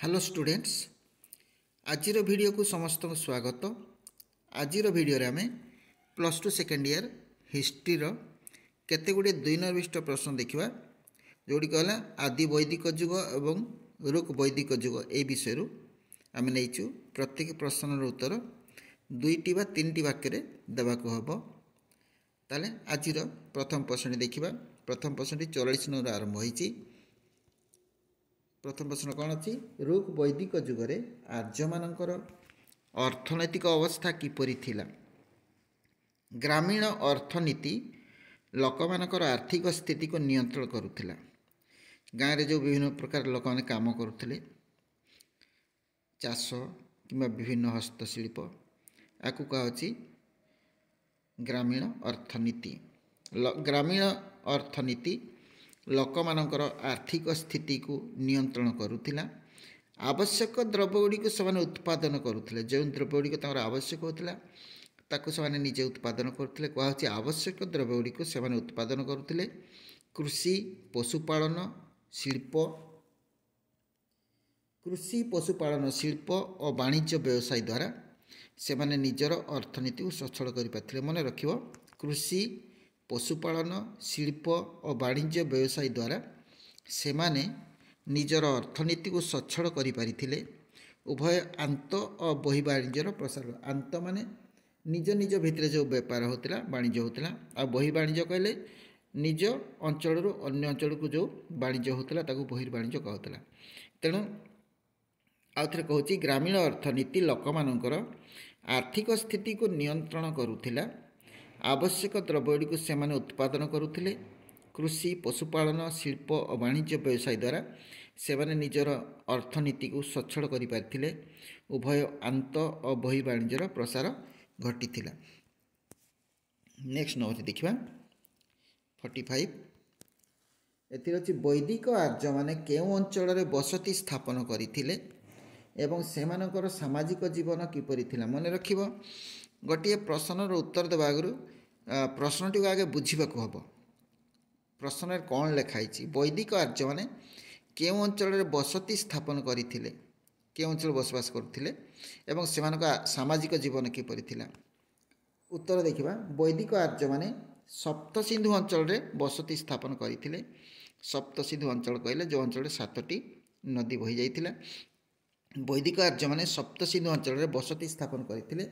Hello students आजिर video को समस्त स्वागत। आजिर वीडियो रे आमे plus two second year history रो केते गुडे दुई निर्दिष्ट प्रश्न देखिबा जोडी कहला आदि वैदिक युग एवं रुक वैदिक युग ए विषय रु आमे नैचु। प्रत्येक प्रश्नर उत्तर दुईटी बा तीनटी वाक्य रे देबा को हबो। ताले आजिर प्रथम प्रश्न देखिबा। प्रथम प्रश्नटी 44 नंबर आरंभ होईची। प्रथम प्रश्न कौन अच्छी रुक वैदिक जुगरे आर्य मानकर अर्थनैतिक अवस्था किपरि थिला। ग्रामीण अर्थनीति लोकमानकर आर्थिक स्थिति को नियंत्रण करुथिला। गाँव रे जो विभिन्न प्रकार लोक माने काम करुथिले चाष किंबा विभिन्न हस्तशिल्प आकु कहाउची ग्रामीण अर्थनीति। ग्रामीण अर्थनीति लोकमानकर आर्थिक स्थिति को नियंत्रण करुथिला। आवश्यक द्रव्यगुड़ी से उत्पादन करुथिले। जो द्रव्यगुड़ी तंकर आवश्यक होता ताकू से निजे उत्पादन करुथिले। कहुछि आवश्यक द्रव्यगुड़ी से उत्पादन करुथिले। कृषि पशुपालन शिल्प और वाणिज्य व्यवसाय द्वारा से निजर अर्थनीति को सचल कर मन रखिबो। कृषि पशुपालन शिल्प और वाणिज्य व्यवसाय द्वारा से निजर अर्थनीति को सचल करिपारिथिले। उभय आंत और बहिर्वाणिज्यर प्रसार। आंत माने निज निज भितर जो व्यापार होता वाणिज्य होता आ बहिर्वाणिज्य कहले निज अंचल अन्य अंचल को जो वाणिज्य होता ताकू बहिर्वाणिज्य कहला। तेणु आउ थे कहूँ ग्रामीण अर्थनीति लोकमानकर आर्थिक स्थिति को नियंत्रण करुथिला। आवश्यक द्रव्यगुड़ी को से उत्पादन करुथिले। कृषि पशुपालन शिल्प और वाणिज्य व्यवसाय द्वारा से निजर अर्थनीति को सचल करिपारिथिले। उभय आंत और बहिर्वाणिज्यर प्रसार घटिथिला। नेक्स्ट नंबर देखिबा 45। एथिर अछि वैदिक आर्य माने केउ अंचल रे बसति स्थापन करिथिले एवं सेमानकर सामाजिक जीवन किपरि थिला। मन रखिबो गोटे प्रश्नर उत्तर देवा आगु प्रश्नटी को आगे बुझा हम। प्रश्न कौन लिखाई वैदिक आर्य माने केउ अंचल बसति स्थापन करथिले केउ अंचल बसवास करथिले एवं सेमानका सामाजिक जीवन किपरि थिला। उत्तर देखिबा वैदिक आर्य माने सप्त सिंधु अंचल रे बसति स्थापन करथिले। सप्त सिंधु अंचल कहले जो अंचल 7टी नदी बही जाइथिला। वैदिक आर्य माने सप्त सिंधु अंचल रे बसति स्थापन करथिले।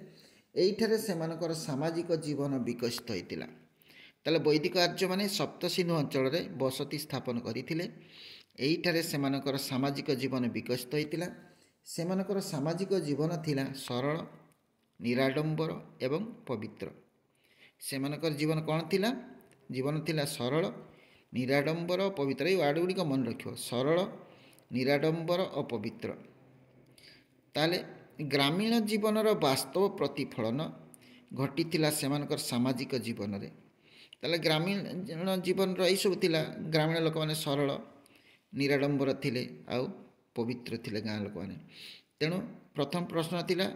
एइठारे सेमानकर सामाजिक जीवन विकसित होइतिला। ताले वैदिक आर्य माने सप्त सिंधु अंचल रे बसति स्थापन करथिले। एइठारे सेमानकर सामाजिक जीवन विकसित होइतिला। सेमानकर सामाजिक जीवन थिला सरल निराडंबर एवं पवित्र। सेमानकर जीवन कौन थिला? जीवन थिला सरल निराडंबर पवित्र। ये वार्ड गुडी मन रखियो सरल निराडंबर और पवित्र। ताले ग्रामीण जीवनर वास्तव प्रतिफलन घटी सेमानकर सामाजिक जीवन रे। ताले ग्रामीण जीवन रही सब थिला। ग्रामीण लोक माने सरल निराडंबर थिले आउ पवित्र थिले गाँ लोक माने। तेणु प्रथम प्रश्न थिला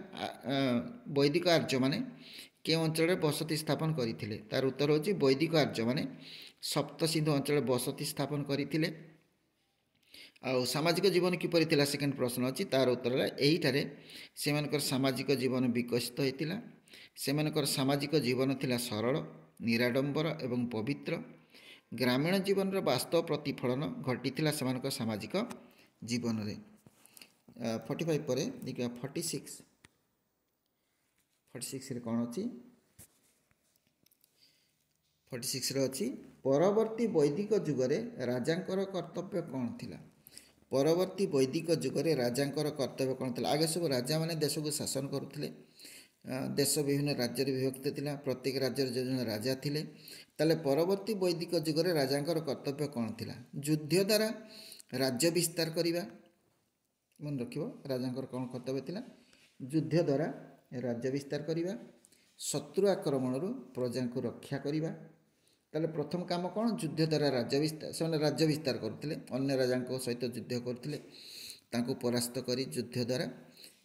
वैदिक आर्य माने के अंचल रे बसति स्थापन करिथिले। तार उत्तर होची वैदिक आर्य माने सप्त सिंधु अंचल बसति स्थापन करिथिले। आउ सामाजिक जीवन किपरि थिला सेकेंड प्रश्न अछि। तार उत्तर एहिठारे सेमानकर सामाजिक जीवन विकसित होइतिला। सेमानकर सामाजिक जीवन थिला सरल निराडंबर एवं पवित्र। ग्रामीण जीवन रो वास्तव प्रतिफलन घटिथिला सेमानकर सामाजिक जीवन रे। 45 परे देखिबा 46 रे कोन अछि। 46 रे अछि परवर्ती वैदिक जुगरे राजांकर कर्तव्य कोन थिला। परवर्ती वैदिक जुगरे राजांकर कर्तव्य कौन था। आगे सब राजा माने देश को शासन करुले। देश विभिन्न राज्य विभक्त थिला। प्रत्येक राज्य जो राजा थिले। ताले परवर्ती वैदिक जुगरे राजांकर कर्तव्य कौन थिला। युद्ध द्वारा राज्य विस्तार करिबा। मन रखिबो राजांकर कौन कर्तव्य थिला। युद्ध द्वारा राज्य विस्तार करिबा। शत्रु आक्रमण रु प्रजा को रक्षा करिबा। ताले प्रथम काम कौन युद्ध द्वारा राज्य विस्तार से राज्य विस्तार करते अन्य राजा सहित युद्ध करते परास्त कर युद्ध द्वारा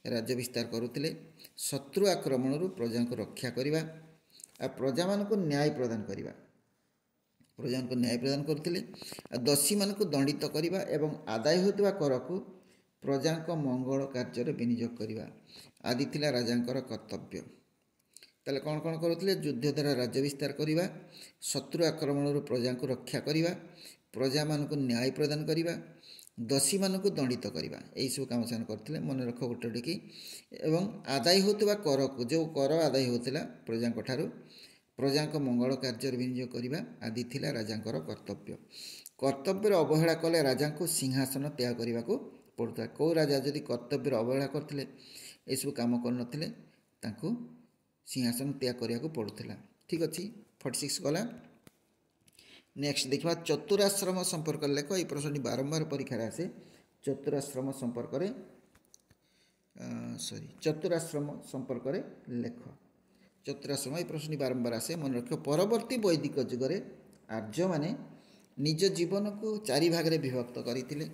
राज्य विस्तार करुले। शत्रु आक्रमण प्रजा को रक्षा करवा प्रजा मान न्याय प्रदान करवा प्रजा न्याय प्रदान करते दोषी मान दंडित करवा एवं आदाय होता कर को ପ୍ରଜାଙ୍କ ମଙ୍ଗଳ କାର୍ଯ୍ୟରେ ବିନିଯୋଗ କରିବା ଆଦି ଥିଲା ରାଜାଙ୍କର କର୍ତ୍ତବ୍ୟ। ତାହେଲେ କ'ଣ କ'ଣ କରୁଥିଲେ? ଯୁଦ୍ଧ ଦ୍ୱାରା ରାଜ୍ୟ ବିସ୍ତାର କରିବା, ଶତ୍ରୁ ଆକ୍ରମଣରୁ ପ୍ରଜାଙ୍କୁ ରକ୍ଷା କରିବା, ପ୍ରଜାମାନଙ୍କୁ ନ୍ୟାୟ ପ୍ରଦାନ କରିବା, ଦୋଷୀମାନଙ୍କୁ ଦଣ୍ଡିତ କରିବା, ଏହିସବୁ କାମ ସେମାନେ କରିଥିଲେ। ମନେ ରଖ ଗୋଟେ ଟିକି। ଏବଂ ଆଦାୟ ହେଉଥିବା କରକୁ, ଯେଉଁ କର ଆଦାୟ ହେଉଥିଲା ପ୍ରଜାଙ୍କ ଠାରୁ, ପ୍ରଜାଙ୍କ ମଙ୍ଗଳ କାର୍ଯ୍ୟରେ ବିନିଯୋଗ କରିବା ଆଦି ଥିଲା ରାଜାଙ୍କର କର୍ତ୍ତବ୍ୟ। କର୍ତ୍ତବ୍ୟର ଅବହେଳା କଲେ ରାଜାଙ୍କୁ ସିଂହାସନ ତ୍ୟାଗ କରିବାକୁ ପଡ଼ୁଥିଲା। କେଉଁ ରାଜା ଯଦି କର୍ତ୍ତବ୍ୟର ଅବହେଳା କରିଥିଲେ, ଏସବୁ କାମ କରିନଥିଲେ, ତାଙ୍କୁ ସିଂହାସନ ତ୍ୟାଗ କରିବାକୁ ପଡ଼ୁଥିଲା। ଠିକ୍ ଅଛି, 46 ଗଲା। ନେକ୍ସଟ ଦେଖିବା ଚତୁରାଶ୍ରମ ସମ୍ପର୍କରେ ଲେଖ। এই ପ୍ରଶ୍ନଟି ବାରମ୍ବାର ପରୀକ୍ଷାରେ ଆସେ। ଚତୁରାଶ୍ରମ ସମ୍ପର୍କରେ ଚତୁରାଶ୍ରମ ସମ୍ପର୍କରେ ଲେଖ। ଚତୁରାଶ୍ରମ এই ପ୍ରଶ୍ନଟି ବାରମ୍ବାର ଆସେ, ମନେ ରଖିବ। ପରବର୍ତ୍ତୀ ବୈଦିକ ଯୁଗରେ ଆର୍ଯ୍ୟମାନେ ନିଜ ଜୀବନକୁ 4 ଭାଗରେ ବିଭକ୍ତ କରିଥିଲେ।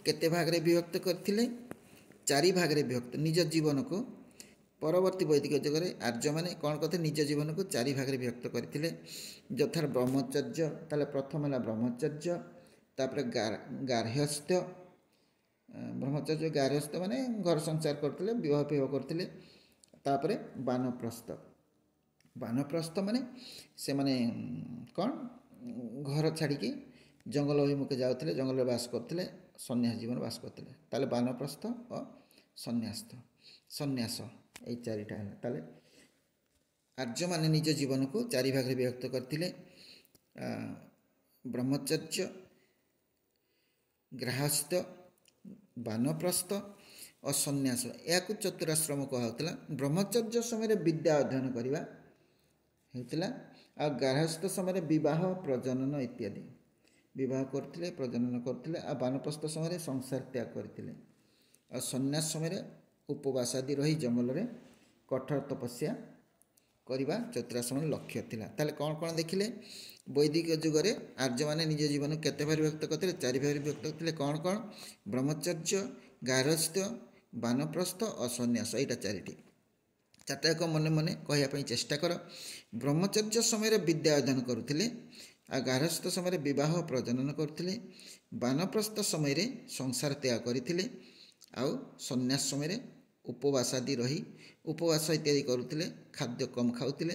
କେତେ ଭାଗରେ ବିଭକ୍ତ କରିଥିଲେ? 4 ଭାଗରେ ବିଭକ୍ତ। ନିଜ ଜୀବନକୁ ପରବର୍ତ୍ତୀ ବୈଦିକ ଯୁଗରେ ଆର୍ଯ୍ୟମାନେ କ'ଣ କରିଥିଲେ? ନିଜ ଜୀବନକୁ 4 ଭାଗରେ ବିଭକ୍ତ କରିଥିଲେ। ଯଥା ବ୍ରହ୍ମଚର୍ଯ୍ୟ, ତାହେଲେ ପ୍ରଥମ ହେଲା ବ୍ରହ୍ମଚର୍ଯ୍ୟ, ତାପରେ ଗାର୍ହସ୍ଥ୍ୟ। ବ୍ରହ୍ମଚର୍ଯ୍ୟ ଗାର୍ହସ୍ଥ୍ୟ ମାନେ ଘର ସଂସାର କରୁଥିଲେ, ବିବାହ ଫିବାହ କରୁଥିଲେ। ତାପରେ ବାନପ୍ରସ୍ଥ। ବାନପ୍ରସ୍ଥ ମାନେ ସେମାନେ କ'ଣ ଘର ଛାଡ଼ିକି ଜଙ୍ଗଲ ଅଭିମୁଖେ ଯାଉଥିଲେ, ଜଙ୍ଗଲରେ ବାସ କରୁଥିଲେ, ସନ୍ନ୍ୟାସ ଜୀବନ ବାସ କରୁଥିଲେ। ତାହେଲେ ବାନପ୍ରସ୍ଥ ଓ ସନ୍ନ୍ୟାସ, এই 4ଟା ହେଲା। ତାହେଲେ ଆର୍ଯ୍ୟମାନେ ନିଜ ଜୀବନକୁ 4 ଭାଗରେ ବିଭକ୍ତ କରିଥିଲେ। ବ୍ରହ୍ମଚର୍ଯ୍ୟ, ଗାର୍ହସ୍ଥ୍ୟ, ବାନପ୍ରସ୍ଥ ଓ ସନ୍ନ୍ୟାସ, ଏହାକୁ ଚତୁରାଶ୍ରମ କୁହାହେଉଥିଲା। ବ୍ରହ୍ମଚର୍ଯ୍ୟ ସମୟରେ ବିଦ୍ୟା ଅଧ୍ୟୟନ କରିବା ହେଉଥିଲା, ଆଉ ଗାର୍ହସ୍ଥ୍ୟ ସମୟରେ ବିବାହ, ପ୍ରଜନନ ଇତ୍ୟାଦି। ବିବାହ କରୁଥିଲେ, ପ୍ରଜନନ କରୁଥିଲେ। ଆଉ ବାନପ୍ରସ୍ଥ ସମୟରେ ସଂସାର ତ୍ୟାଗ କରିଥିଲେ। ଆଉ ସନ୍ନ୍ୟାସ ସମୟରେ ଉପବାସ ଆଦି ରହି ଜଙ୍ଗଲରେ କଠୋର ତପସ୍ୟା କରିବା ଚତୁରାଶ୍ରମର ଲକ୍ଷ୍ୟ ଥିଲା। ତାହେଲେ କ'ଣ କ'ଣ ଦେଖିଲେ? ବୈଦିକ ଯୁଗରେ ଆର୍ଯ୍ୟମାନେ ନିଜ ଜୀବନକୁ କେତେ ଭାଗରେ ବିଭକ୍ତ କରିଥିଲେ? 4 ଭାଗରେ ବିଭକ୍ତ କରିଥିଲେ। କ'ଣ କ'ଣ? ବ୍ରହ୍ମଚର୍ଯ୍ୟ, ଗାର୍ହସ୍ଥ୍ୟ, ବାନପ୍ରସ୍ଥ ଓ ସନ୍ନ୍ୟାସ, ଏଇଟା 4ଟି। 4ଟା ଯାକ ମନେ ମନେ କହିବା ପାଇଁ ଚେଷ୍ଟା କର। ବ୍ରହ୍ମଚର୍ଯ୍ୟ ସମୟରେ ବିଦ୍ୟା ଅଧ୍ୟୟନ କରୁଥିଲେ, ଆଉ ଗାର୍ହସ୍ଥ୍ୟ ସମୟରେ ବିବାହ ପ୍ରଜନନ କରୁଥିଲେ, ବାନପ୍ରସ୍ଥ ସମୟରେ ସଂସାର ତ୍ୟାଗ କରିଥିଲେ, ଆଉ ସନ୍ନ୍ୟାସ ସମୟରେ ଉପବାସ ଆଦି ରହି ଉପବାସ ଇତ୍ୟାଦି କରୁଥିଲେ, ଖାଦ୍ୟ କମ୍ ଖାଉଥିଲେ,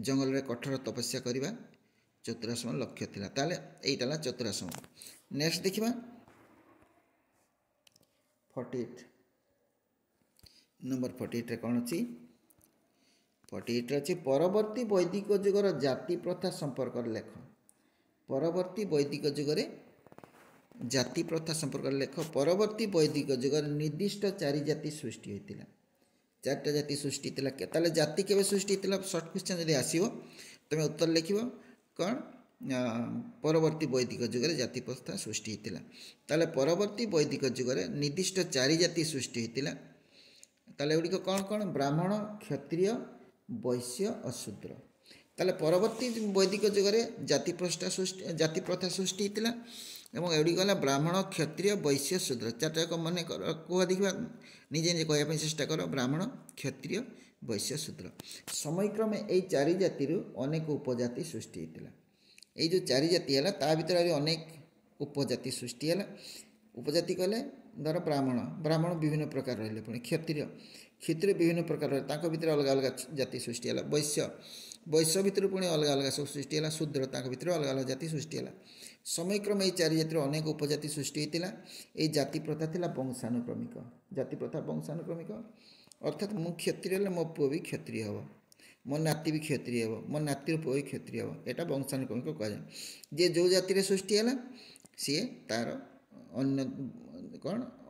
ଜଙ୍ଗଲରେ କଠୋର ତପସ୍ୟା କରିବା ଚତୁରାଶ୍ରମର ଲକ୍ଷ୍ୟ ଥିଲା। ତାହେଲେ ଏଇଟା ହେଲା ଚତୁରାଶ୍ରମ। ନେକ୍ସଟ ଦେଖିବା 48 ନମ୍ବର 48ରେ କ'ଣ ଅଛି? 48ରେ ଅଛି ପରବର୍ତ୍ତୀ ବୈଦିକ ଯୁଗର ଜାତି ପ୍ରଥା ସମ୍ପର୍କରେ ଲେଖ। ପରବର୍ତ୍ତୀ ବୈଦିକ ଯୁଗରେ ଜାତି ପ୍ରଥା ସମ୍ପର୍କରେ ଲେଖ। ପରବର୍ତ୍ତୀ ବୈଦିକ ଯୁଗରେ ନିର୍ଦ୍ଦିଷ୍ଟ 4 ଜାତି ସୃଷ୍ଟି ହୋଇଥିଲା। 4ଟା ଜାତି ସୃଷ୍ଟି ଥିଲା। ତାହେଲେ ଜାତି କେବେ ସୃଷ୍ଟି ହୋଇଥିଲା? ସର୍ଟ କ୍ୱେଶ୍ଚନ୍ ଯଦି ଆସିବ ତୁମେ ଉତ୍ତର ଲେଖିବ କ'ଣ? ପରବର୍ତ୍ତୀ ବୈଦିକ ଯୁଗରେ ଜାତି ପ୍ରଥା ସୃଷ୍ଟି ହୋଇଥିଲା। ତାହେଲେ ପରବର୍ତ୍ତୀ ବୈଦିକ ଯୁଗରେ ନିର୍ଦ୍ଦିଷ୍ଟ 4 ଜାତି ସୃଷ୍ଟି ହୋଇଥିଲା। ତାହେଲେ ଏଗୁଡ଼ିକ କ'ଣ କ'ଣ? ବ୍ରାହ୍ମଣ, କ୍ଷତ୍ରିୟ, ବୈଶ୍ୟ ଓ ଶୂଦ୍ର। ତାହେଲେ ପରବର୍ତ୍ତୀ ବୈଦିକ ଯୁଗରେ ଜାତି ପ୍ରଥା ସୃଷ୍ଟି ହୋଇଥିଲା ଏବଂ ଏଗୁଡ଼ିକ ହେଲା ବ୍ରାହ୍ମଣ, କ୍ଷତ୍ରିୟ, ବୈଶ୍ୟ, ଶୂଦ୍ର। 4ଟା ଯାକ ମନେ କର, କୁହ ଦେଖିବା, ନିଜେ ନିଜେ କହିବା ପାଇଁ ଚେଷ୍ଟା କର। ବ୍ରାହ୍ମଣ, କ୍ଷତ୍ରିୟ, ବୈଶ୍ୟ, ଶୂଦ୍ର। ସମୟକ୍ରମେ ଏହି 4 ଜାତିରୁ ଅନେକ ଉପଜାତି ସୃଷ୍ଟି ହୋଇଥିଲା। এই ଯେଉଁ 4 ଜାତି ହେଲା ତା ଭିତରେ ଆହୁରି ଅନେକ ଉପଜାତି ସୃଷ୍ଟି ହେଲା। ଉପଜାତି କହିଲେ ଧର ବ୍ରାହ୍ମଣ ବିଭିନ୍ନ ପ୍ରକାର ରହିଲେ, ପୁଣି କ୍ଷତ୍ରିୟ ବିଭିନ୍ନ ପ୍ରକାର ରହିଲେ, ତାଙ୍କ ଭିତରେ ଅଲଗା ଅଲଗା ଜାତି ସୃଷ୍ଟି ହେଲା। ବୈଶ୍ୟ ଭିତରୁ ପୁଣି ଅଲଗା ଅଲଗା ସବୁ ସୃଷ୍ଟି ହେଲା। ଶୂଦ୍ର, ତାଙ୍କ ଭିତରେ ଅଲଗା ଅଲଗା ଜାତି ସୃଷ୍ଟି ହେଲା। ସମୟକ୍ରମେ ଏହି 4 ଜାତିରୁ ଅନେକ ଉପଜାତି ସୃଷ୍ଟି ହୋଇଥିଲା। ଏହି ଜାତି ପ୍ରଥା ଥିଲା ବଂଶାନୁକ୍ରମିକ। ଜାତି ପ୍ରଥା ବଂଶାନୁକ୍ରମିକ ଅର୍ଥାତ୍ ମୁଁ କ୍ଷତ୍ରିୟ ହେଲେ ମୋ ପୁଅ ବି କ୍ଷତ୍ରିୟ ହେବ, ମୋ ନାତି ବି କ୍ଷତ୍ରିୟ ହେବ, ମୋ ନାତିର ପୁଅ ବି କ୍ଷତ୍ରିୟ ହେବ। ଏଇଟା ବଂଶାନୁକ୍ରମିକ କୁହାଯାଏ। ଯିଏ ଯେଉଁ ଜାତିରେ ସୃଷ୍ଟି ହେଲା ସିଏ ତା'ର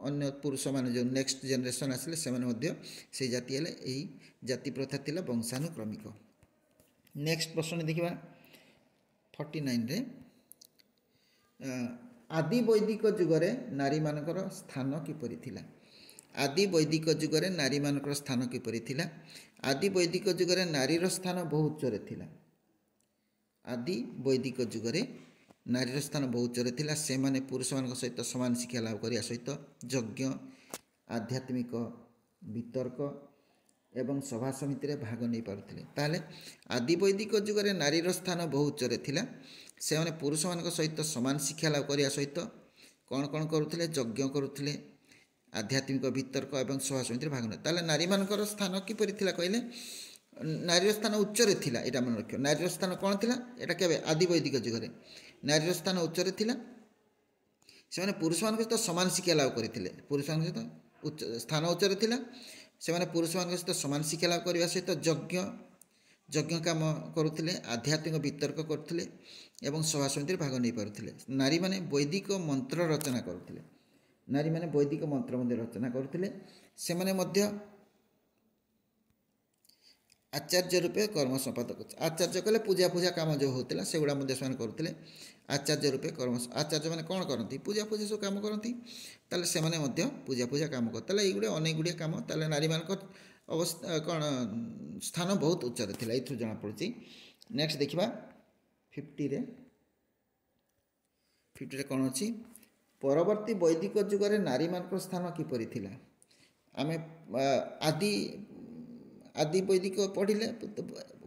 ଅନ୍ୟ ପୁରୁଷମାନେ ଯେଉଁ ନେକ୍ସଟ ଜେନେରେସନ୍ ଆସିଲେ ସେମାନେ ମଧ୍ୟ ସେଇ ଜାତି ହେଲେ। ଏହି ଜାତି ପ୍ରଥା ଥିଲା ବଂଶାନୁକ୍ରମିକ। ନେକ୍ସଟ ପ୍ରଶ୍ନ ଦେଖିବା 49ରେ ଆଦି ବୈଦିକ ଯୁଗରେ ନାରୀମାନଙ୍କର ସ୍ଥାନ କିପରି ଥିଲା? ଆଦି ବୈଦିକ ଯୁଗରେ ନାରୀମାନଙ୍କର ସ୍ଥାନ କିପରି ଥିଲା? ଆଦି ବୈଦିକ ଯୁଗରେ ନାରୀର ସ୍ଥାନ ବହୁତ ଉଚ୍ଚରେ ଥିଲା। ଆଦି ବୈଦିକ ଯୁଗରେ ନାରୀର ସ୍ଥାନ ବହୁତ ଉଚ୍ଚରେ ଥିଲା। ସେମାନେ ପୁରୁଷମାନଙ୍କ ସହିତ ସମାନ ଶିକ୍ଷା ଲାଭ କରିବା ସହିତ ଯଜ୍ଞ, ଆଧ୍ୟାତ୍ମିକ ବିତର୍କ ଏବଂ ସଭା ସମିତିରେ ଭାଗ ନେଇପାରୁଥିଲେ। ତାହେଲେ ଆଦି ବୈଦିକ ଯୁଗରେ ନାରୀର ସ୍ଥାନ ବହୁତ ଉଚ୍ଚରେ ଥିଲା। ସେମାନେ ପୁରୁଷମାନଙ୍କ ସହିତ ସମାନ ଶିକ୍ଷା ଲାଭ କରିବା ସହିତ କ'ଣ କ'ଣ କରୁଥିଲେ? ଯଜ୍ଞ କରୁଥିଲେ, ଆଧ୍ୟାତ୍ମିକ ବିତର୍କ ଏବଂ ସଭା ସମିତିରେ ଭାଗ ନେଉଥିଲେ। ତାହେଲେ ନାରୀମାନଙ୍କର ସ୍ଥାନ କିପରି ଥିଲା କହିଲେ? ନାରୀର ସ୍ଥାନ ଉଚ୍ଚରେ ଥିଲା, ଏଇଟା ମନେ ରଖିବ। ନାରୀର ସ୍ଥାନ କ'ଣ ଥିଲା? ଏଇଟା କେବେ? ଆଦି ବୈଦିକ ଯୁଗରେ ନାରୀର ସ୍ଥାନ ଉଚ୍ଚରେ ଥିଲା। ସେମାନେ ପୁରୁଷମାନଙ୍କ ସହିତ ସମାନ ଶିକ୍ଷା ଲାଭ କରିଥିଲେ। ପୁରୁଷମାନଙ୍କ ସହିତ ସ୍ଥାନ ଉଚ୍ଚରେ ଥିଲା। ସେମାନେ ପୁରୁଷମାନଙ୍କ ସହିତ ସମାନ ଶିକ୍ଷା ଲାଭ କରିବା ସହିତ ଯଜ୍ଞ କାମ କରୁଥିଲେ, ଆଧ୍ୟାତ୍ମିକ ବିତର୍କ କରୁଥିଲେ ଏବଂ ସଭା ସମିତିରେ ଭାଗ ନେଇପାରୁଥିଲେ। ନାରୀମାନେ ବୈଦିକ ମନ୍ତ୍ର ରଚନା କରୁଥିଲେ। ନାରୀମାନେ ବୈଦିକ ମନ୍ତ୍ର ମଧ୍ୟ ରଚନା କରୁଥିଲେ। ସେମାନେ ମଧ୍ୟ ଆଚାର୍ଯ୍ୟ ରୂପେ କର୍ମ ସମ୍ପାଦକ। ଆଚାର୍ଯ୍ୟ କଲେ ପୂଜା କାମ ଯେଉଁ ହେଉଥିଲା ସେଗୁଡ଼ା ମଧ୍ୟ ସେମାନେ କରୁଥିଲେ। ଆଚାର୍ଯ୍ୟ ରୂପେ ଆଚାର୍ଯ୍ୟମାନେ କ'ଣ କରନ୍ତି? ପୂଜା ସବୁ କାମ କରନ୍ତି। ତାହେଲେ ସେମାନେ ମଧ୍ୟ ପୂଜା କାମ କରନ୍ତି। ତାହେଲେ ଏଇଗୁଡ଼ିଏ ଅନେକ ଗୁଡ଼ିଏ କାମ। ତାହେଲେ ନାରୀମାନଙ୍କ ଅବସ୍ଥା କ'ଣ ସ୍ଥାନ ବହୁତ ଉଚ୍ଚରେ ଥିଲା, ଏଇଥିରୁ ଜଣାପଡ଼ୁଛି। ନେକ୍ସଟ ଦେଖିବା 50ରେ କ'ଣ ଅଛି? ପରବର୍ତ୍ତୀ ବୈଦିକ ଯୁଗରେ ନାରୀମାନଙ୍କର ସ୍ଥାନ କିପରି ଥିଲା? ଆମେ ଆଦି ବୈଦିକ ପଢ଼ିଲେ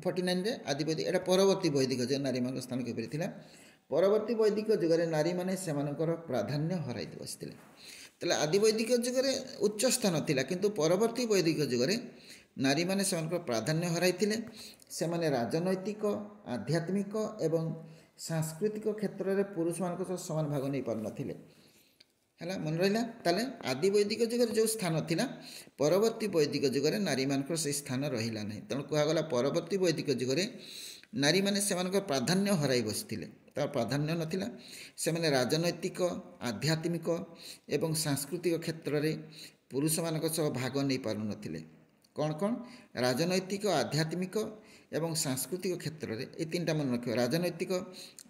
49ରେ ଆଦି ବୈଦିକ, ଏଇଟା ପରବର୍ତ୍ତୀ ବୈଦିକ ଯୁଗ ନାରୀମାନଙ୍କ ସ୍ଥାନ କିପରି ଥିଲା? ପରବର୍ତ୍ତୀ ବୈଦିକ ଯୁଗରେ ନାରୀମାନେ ସେମାନଙ୍କର ପ୍ରାଧାନ୍ୟ ହରାଇ ବସିଥିଲେ। ତାହେଲେ ଆଦି ବୈଦିକ ଯୁଗରେ ଉଚ୍ଚ ସ୍ଥାନ ଥିଲା, କିନ୍ତୁ ପରବର୍ତ୍ତୀ ବୈଦିକ ଯୁଗରେ ନାରୀମାନେ ସେମାନଙ୍କର ପ୍ରାଧାନ୍ୟ ହରାଇଥିଲେ। ସେମାନେ ରାଜନୈତିକ, ଆଧ୍ୟାତ୍ମିକ ଏବଂ ସାଂସ୍କୃତିକ କ୍ଷେତ୍ରରେ ପୁରୁଷମାନଙ୍କ ସହ ସମାନ ଭାଗ ନେଇପାରୁନଥିଲେ। ହେଲା, ମନେ ରହିଲା? ତାହେଲେ ଆଦି ବୈଦିକ ଯୁଗରେ ଯେଉଁ ସ୍ଥାନ ଥିଲା, ପରବର୍ତ୍ତୀ ବୈଦିକ ଯୁଗରେ ନାରୀମାନଙ୍କର ସେହି ସ୍ଥାନ ରହିଲା ନାହିଁ। ତେଣୁ କୁହାଗଲା ପରବର୍ତ୍ତୀ ବୈଦିକ ଯୁଗରେ ନାରୀମାନେ ସେମାନଙ୍କର ପ୍ରାଧାନ୍ୟ ହରାଇ ବସିଥିଲେ। ତାର ପ୍ରାଧାନ୍ୟ ନଥିଲା। ସେମାନେ ରାଜନୈତିକ, ଆଧ୍ୟାତ୍ମିକ ଏବଂ ସାଂସ୍କୃତିକ କ୍ଷେତ୍ରରେ ପୁରୁଷମାନଙ୍କ ସହ ଭାଗ ନେଇପାରୁନଥିଲେ। କ'ଣ? ରାଜନୈତିକ, ଆଧ୍ୟାତ୍ମିକ ଏବଂ ସାଂସ୍କୃତିକ କ୍ଷେତ୍ରରେ, এই ତିନିଟା ମନେ ରଖିବ। ରାଜନୈତିକ,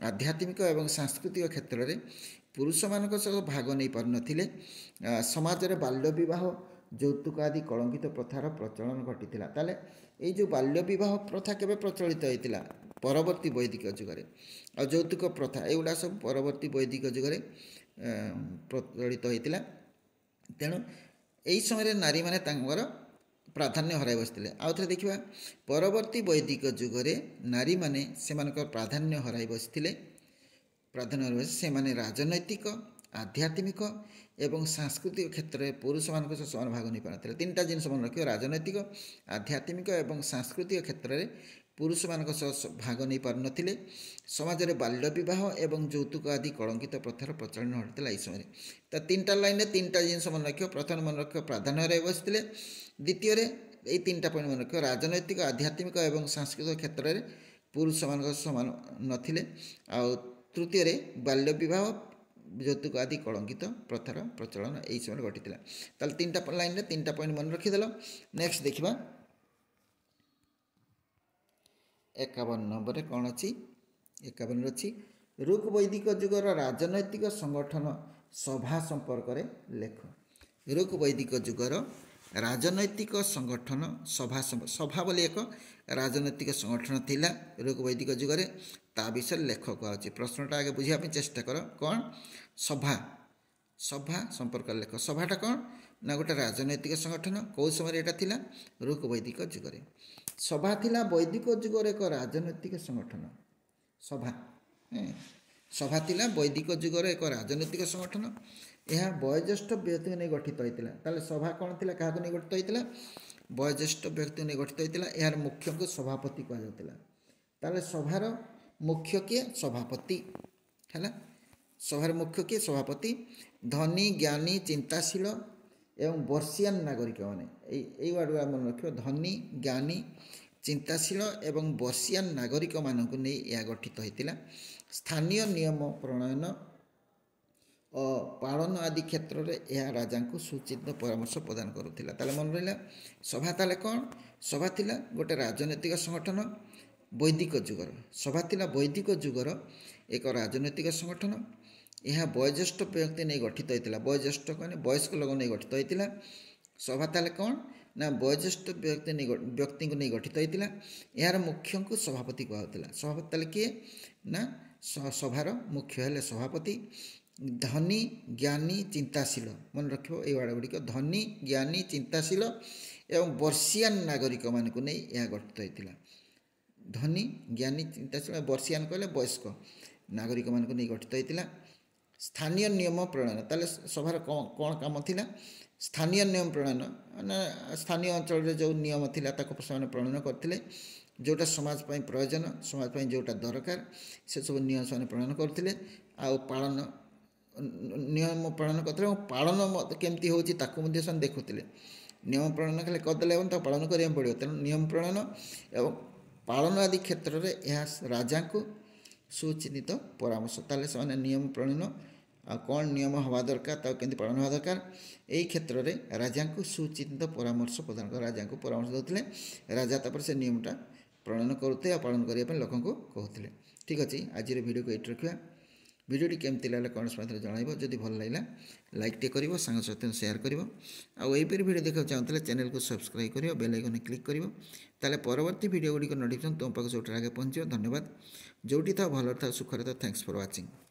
ଆଧ୍ୟାତ୍ମିକ ଏବଂ ସାଂସ୍କୃତିକ କ୍ଷେତ୍ରରେ ପୁରୁଷମାନଙ୍କ ସହ ଭାଗ ନେଇପାରୁନଥିଲେ। ସମାଜରେ ବାଲ୍ୟ ବିବାହ, ଯୌତୁକ ଆଦି କଳଙ୍କିତ ପ୍ରଥାର ପ୍ରଚଳନ ଘଟିଥିଲା। ତାହେଲେ ଏଇ ଯେଉଁ ବାଲ୍ୟ ବିବାହ ପ୍ରଥା କେବେ ପ୍ରଚଳିତ ହୋଇଥିଲା? ପରବର୍ତ୍ତୀ ବୈଦିକ ଯୁଗରେ। ଆଉ ଯୌତୁକ ପ୍ରଥା, ଏଗୁଡ଼ା ସବୁ ପରବର୍ତ୍ତୀ ବୈଦିକ ଯୁଗରେ ପ୍ରଚଳିତ ହୋଇଥିଲା। ତେଣୁ ଏହି ସମୟରେ ନାରୀମାନେ ତାଙ୍କର ପ୍ରାଧାନ୍ୟ ହରାଇ ବସିଥିଲେ। ଆଉ ଥରେ ଦେଖିବା, ପରବର୍ତ୍ତୀ ବୈଦିକ ଯୁଗରେ ନାରୀମାନେ ସେମାନଙ୍କର ପ୍ରାଧାନ୍ୟ ହରାଇ ବସିଥିଲେ। ସେମାନେ ରାଜନୈତିକ, ଆଧ୍ୟାତ୍ମିକ ଏବଂ ସାଂସ୍କୃତିକ କ୍ଷେତ୍ରରେ ପୁରୁଷମାନଙ୍କ ସହ ସମାନ ଭାଗ ନେଇପାରୁନଥିଲେ। ତିନିଟା ଜିନିଷ ମନେ ରଖିବ। ରାଜନୈତିକ, ଆଧ୍ୟାତ୍ମିକ ଏବଂ ସାଂସ୍କୃତିକ କ୍ଷେତ୍ରରେ ପୁରୁଷମାନଙ୍କ ସହ ଭାଗ ନେଇପାରୁନଥିଲେ। ସମାଜରେ ବାଲ୍ୟ ବିବାହ ଏବଂ ଯୌତୁକ ଆଦି କଳଙ୍କିତ ପ୍ରଥାର ପ୍ରଚଳନ ଘଟିଥିଲା ଏହି ସମୟରେ। ତ ତିନିଟା ଲାଇନରେ ତିନିଟା ଜିନିଷ ମନେ ରଖିବ। ପ୍ରଥମେ ମନେ ରଖିବ ପ୍ରାଧାନ୍ୟ ହରାଇ ବସିଥିଲେ। ଦ୍ୱିତୀୟରେ ଏଇ ତିନିଟା ପଏଣ୍ଟ ମନେ ରଖିବ, ରାଜନୈତିକ, ଆଧ୍ୟାତ୍ମିକ ଏବଂ ସାଂସ୍କୃତିକ କ୍ଷେତ୍ରରେ ପୁରୁଷମାନଙ୍କ ସମାନ ନଥିଲେ। ଆଉ ତୃତୀୟରେ ବାଲ୍ୟ ବିବାହ, ଯୌତୁକ ଆଦି କଳଙ୍କିତ ପ୍ରଥାର ପ୍ରଚଳନ ଏହି ସମୟରେ ଘଟିଥିଲା। ତାହେଲେ ତିନିଟା ଲାଇନରେ ତିନିଟା ପଏଣ୍ଟ ମନେ ରଖିଦେଲ। ନେକ୍ସଟ ଦେଖିବା 51 ନମ୍ବରରେ କ'ଣ ଅଛି? 51ରେ ଅଛି, ଋକ୍ ବୈଦିକ ଯୁଗର ରାଜନୈତିକ ସଂଗଠନ ସଭା ସମ୍ପର୍କରେ ଲେଖ। ଋକ୍ ବୈଦିକ ଯୁଗର ରାଜନୈତିକ ସଂଗଠନ ସଭା ବୋଲି ଏକ ରାଜନୈତିକ ସଂଗଠନ ଥିଲା ଋକ୍ ବୈଦିକ ଯୁଗରେ। ତା ବିଷୟରେ ଲେଖ କୁହାଯାଉଛି। ପ୍ରଶ୍ନଟା ଆଗେ ବୁଝିବା ପାଇଁ ଚେଷ୍ଟା କର। କ'ଣ? ସଭା ସମ୍ପର୍କରେ ଲେଖ। ସଭାଟା କ'ଣ? ନା ଗୋଟେ ରାଜନୈତିକ ସଂଗଠନ। କେଉଁ ସମୟରେ ଏଇଟା ଥିଲା? ଋକ୍ ବୈଦିକ ଯୁଗରେ। ସଭା ଥିଲା ବୈଦିକ ଯୁଗର ଏକ ରାଜନୈତିକ ସଂଗଠନ। ସଭା ଥିଲା ବୈଦିକ ଯୁଗର ଏକ ରାଜନୈତିକ ସଂଗଠନ। ଏହା ବୟୋଜ୍ୟେଷ୍ଠ ବ୍ୟକ୍ତିଙ୍କୁ ନେଇ ଗଠିତ ହୋଇଥିଲା। ତାହେଲେ ସଭା କ'ଣ ଥିଲା? କାହାକୁ ନେଇ ଗଠିତ ହୋଇଥିଲା? ବୟୋଜ୍ୟେଷ୍ଠ ବ୍ୟକ୍ତିଙ୍କୁ ନେଇ ଗଠିତ ହୋଇଥିଲା। ଏହାର ମୁଖ୍ୟଙ୍କୁ ସଭାପତି କୁହାଯାଉଥିଲା। ତାହେଲେ ସଭାର ମୁଖ୍ୟ କିଏ? ସଭାପତି। ହେଲା, ସଭାର ମୁଖ୍ୟ କିଏ? ସଭାପତି। ଧନୀ, ଜ୍ଞାନୀ, ଚିନ୍ତାଶୀଳ ଏବଂ ବର୍ଷିଆନ ନାଗରିକମାନେ, ଏଇ ୱାର୍ଡ଼ଗୁଡ଼ା ମନେ ରଖିବ। ଧନୀ, ଜ୍ଞାନୀ, ଚିନ୍ତାଶୀଳ ଏବଂ ବର୍ଷିଆନ ନାଗରିକମାନଙ୍କୁ ନେଇ ଏହା ଗଠିତ ହୋଇଥିଲା। ସ୍ଥାନୀୟ ନିୟମ ପ୍ରଣୟନ ଓ ପାଳନ ଆଦି କ୍ଷେତ୍ରରେ ଏହା ରାଜାଙ୍କୁ ସୁଚିନ୍ତିତ ପରାମର୍ଶ ପ୍ରଦାନ କରୁଥିଲା। ତାହେଲେ ମନେ ରହିଲା, ସଭା ତାହେଲେ କ'ଣ? ସଭା ଥିଲା ଗୋଟେ ରାଜନୈତିକ ସଂଗଠନ ବୈଦିକ ଯୁଗର। ସଭା ଥିଲା ବୈଦିକ ଯୁଗର ଏକ ରାଜନୈତିକ ସଂଗଠନ। ଏହା ବୟୋଜ୍ୟେଷ୍ଠ ବ୍ୟକ୍ତି ନେଇ ଗଠିତ ହୋଇଥିଲା। ବୟୋଜ୍ୟେଷ୍ଠ ମାନେ ବୟସ୍କ ଲୋକ ନେଇ ଗଠିତ ହୋଇଥିଲା। ସଭା ତାହେଲେ କ'ଣ? ନା ବୟୋଜ୍ୟେଷ୍ଠ ବ୍ୟକ୍ତିଙ୍କୁ ନେଇ ଗଠିତ ହୋଇଥିଲା। ଏହାର ମୁଖ୍ୟଙ୍କୁ ସଭାପତି କୁହାଯାଉଥିଲା। ସଭାପତି ତାହେଲେ କିଏ? ନା ସଭାର ମୁଖ୍ୟ ହେଲେ ସଭାପତି। ଧନୀ, ଜ୍ଞାନୀ, ଚିନ୍ତାଶୀଳ, ମନେ ରଖିବ ଏଇ ୱାର୍ଡ଼ ଗୁଡ଼ିକ। ଧନୀ, ଜ୍ଞାନୀ, ଚିନ୍ତାଶୀଳ ଏବଂ ବର୍ଷିଆନ ନାଗରିକମାନଙ୍କୁ ନେଇ ଏହା ଗଠିତ ହୋଇଥିଲା। ଧନୀ, ଜ୍ଞାନୀ, ଚିନ୍ତାଶୀଳ, ବର୍ଷିଆନ କହିଲେ ବୟସ୍କ ନାଗରିକମାନଙ୍କୁ ନେଇ ଗଠିତ ହୋଇଥିଲା। ସ୍ଥାନୀୟ ନିୟମ ପ୍ରଣୟନ, ତାହେଲେ ସଭାର କ'ଣ କାମ ଥିଲା? ସ୍ଥାନୀୟ ନିୟମ ପ୍ରଣୟନ ମାନେ ସ୍ଥାନୀୟ ଅଞ୍ଚଳରେ ଯେଉଁ ନିୟମ ଥିଲା ତାକୁ ସେମାନେ ପ୍ରଣୟନ କରିଥିଲେ, ଯେଉଁଟା ସମାଜ ପାଇଁ ପ୍ରୟୋଜନ, ସମାଜ ପାଇଁ ଯେଉଁଟା ଦରକାର ସେସବୁ ନିୟମ ସେମାନେ ପ୍ରଣୟନ କରୁଥିଲେ। ଆଉ ପାଳନ ନିୟମ ପାଳନ କରୁଥିଲେ ଏବଂ ପାଳନ କେମିତି ହେଉଛି ତାକୁ ମଧ୍ୟ ସେମାନେ ଦେଖୁଥିଲେ। ନିୟମ ପ୍ରଣୟନ ଖାଲି କରିଦେଲେ ଏବଂ ତାକୁ ପାଳନ କରିବାକୁ ପଡ଼ିବ। ତେଣୁ ନିୟମ ପ୍ରଣୟନ ଏବଂ ପାଳନ ଆଦି କ୍ଷେତ୍ରରେ ଏହା ରାଜାଙ୍କୁ ସୁଚିନ୍ତିତ ପରାମର୍ଶ। ତାହେଲେ ସେମାନେ ନିୟମ ପ୍ରଣୟନ ଆଉ କ'ଣ ନିୟମ ହେବା ଦରକାର, ତାକୁ କେମିତି ପାଳନ ହେବା ଦରକାର, ଏହି କ୍ଷେତ୍ରରେ ରାଜାଙ୍କୁ ସୁଚିନ୍ତିତ ପରାମର୍ଶ ପ୍ରଦାନ କରି ରାଜାଙ୍କୁ ପରାମର୍ଶ ଦେଉଥିଲେ। ରାଜା ତାପରେ ସେ ନିୟମଟା ପ୍ରଣୟନ କରୁଥିଲେ ଆଉ ପାଳନ କରିବା ପାଇଁ ଲୋକଙ୍କୁ କହୁଥିଲେ। ଠିକ୍ ଅଛି, ଆଜିର ଭିଡ଼ିଓକୁ ଏଇଠି ରଖିବା। ଭିଡ଼ିଓଟି କେମିତି ଲାଗିଲା କମେଣ୍ଟସ୍ ମାଧ୍ୟମରେ ଜଣାଇବ। ଯଦି ଭଲ ଲାଗିଲା ଲାଇକ୍ଟେ କରିବ, ସାଙ୍ଗସାଥିଙ୍କୁ ସେୟାର କରିବ। ଆଉ ଏହିପରି ଭିଡ଼ିଓ ଦେଖିବାକୁ ଚାହୁଁଥିଲେ ଚ୍ୟାନେଲକୁ ସବସ୍କ୍ରାଇବ୍ କରିବ, ବେଲ୍ ଆଇକନ୍ରେ କ୍ଲିକ୍ କରିବ। ତାହେଲେ ପରବର୍ତ୍ତୀ ଭିଡ଼ିଓ ଗୁଡ଼ିକ ନୋଟିଫିକେସନ୍ ତୁମ ପାଖକୁ ସବୁଠାରୁ ଆଗେ ପହଞ୍ଚିବ। ଧନ୍ୟବାଦ। ଯେଉଁଠି ଥାଉ ଭଲରେ ଥାଉ ସୁଖରେ ଥାଉ। Thanks for watching.